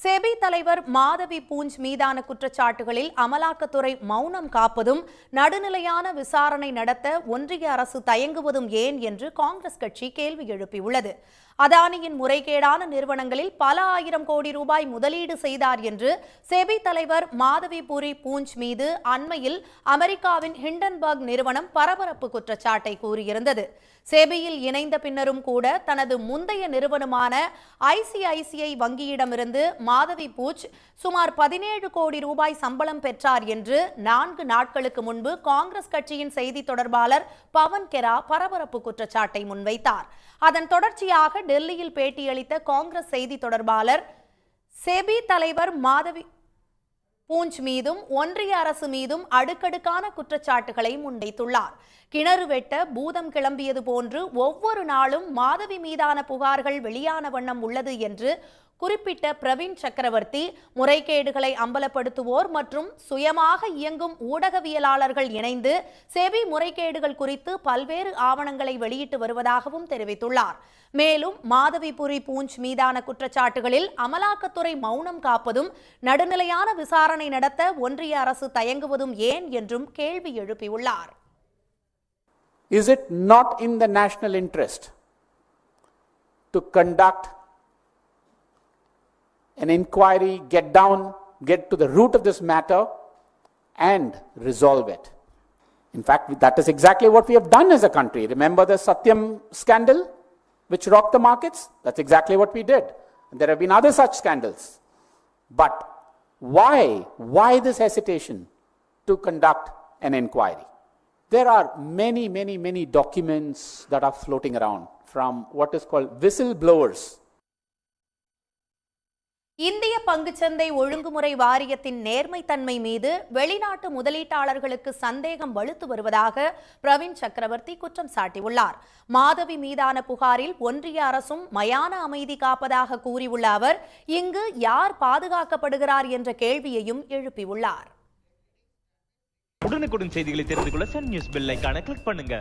SEBI தலைவர் மாதவி பூஞ்ச் மீதான குற்றச்சாட்டுகளில் அமலாக்கத்துறை மௌனம் காப்பதும் நடுநிலையான விசாரணை நடத்த ஒன்றிய அரசு தயங்குவதும் ஏன் என்று காங்கிரஸ் கட்சி கேள்வி எழுப்பியுள்ளது. அதானியின் முறைகேடான நிறுவனங்களில் பல ஆயிரம் கோடி ரூபாய் முதலீடு செய்தார் என்று செபி தலைவர் மாதவி பூஞ்ச் மீது அண்மையில் அமெரிக்காவின் ஹிண்டன்பர்க் நிறுவனம் பரபரப்பு குற்றச்சாட்டை கூறியிருந்தது. செபியில் இணைந்த பின்னரும் கூட தனது முந்தைய நிறுவனமான ஐசிஐசிஐ வங்கியிடமிருந்து மாதவி பூஞ்ச் சுமார் 17 கோடி ரூபாய் சம்பளம் பெற்றார் என்று 4 நாட்களுக்கு முன்பு காங்கிரஸ் கட்சியின் செய்தி தொடர்பாளர் பவன் கெரா பரபரப்பு குற்றச்சாட்டை முன்வைத்தார். அதன் தொடர்ச்சியாக டெல்லியில் பேட்டியளித்த காங்கிரஸ் செய்தி தொடர்பாளர் செபி தலைவர் மாதவி பூஞ்ச் மீதும் ஒன்றிய அரசு மீதும் அடுக்கடுக்கான குற்றச்சாட்டுகளை முன்வைத்துள்ளார். கிணறு வெட்ட பூதம் கிளம்பியது போன்று ஒவ்வொரு நாளும் மாதவி மீதான புகார்கள் வெளியான வண்ணம் உள்ளது என்று குறிப்பிட்ட பிரவீன் சக்கரவர்த்தி, முறைகேடுகளை அம்பலப்படுத்துவோர் மற்றும் சுயமாக இயங்கும் ஊடகவியலாளர்கள் இணைந்து செபி முறைகேடுகள் குறித்து பல்வேறு ஆவணங்களை வெளியிட்டு வருவதாகவும் தெரிவித்துள்ளார். மேலும் மாதவி பூஞ்ச் மீதான குற்றச்சாட்டுகளில் அமலாக்கத்துறை மௌனம் காப்பதும் நடுநிலையான விசாரணை நடத்த ஒன்றிய அரசு தயங்குவதும் ஏன் என்றும் கேள்வி எழுப்பியுள்ளார். Is it not in the national interest to conduct an inquiry, get to the root of this matter and resolve it? In fact, that is exactly what we have done as a country. Remember the Satyam scandal which rocked the markets? That's exactly what we did. And there have been other such scandals. But why this hesitation to conduct an inquiry? There are many documents that are floating around from what is called whistleblowers. இந்திய பங்குச்சந்தை ஒழுங்குமுறை வாரியத்தின் நேர்மைத்தன்மை மீது வெளிநாட்டு முதலீட்டாளர்களுக்கு சந்தேகம் வலுத்து வருவதாக பிரவீன் சக்கரவர்த்தி குற்றம் சாட்டியுள்ளார். மாதவி மீதான புகாரில் ஒன்றிய அரசும் மயான அமைதி காப்பதாக கூறியுள்ள அவர் இங்கு யார் பாதுகாக்கப்படுகிறார் என்ற கேள்வியையும் எழுப்பியுள்ளார். உடனுக்குடன் செய்திகளை தெரிந்து கொள்ள சன் நியூஸ் பெல் ஐகானை கிளிக் பண்ணுங்க.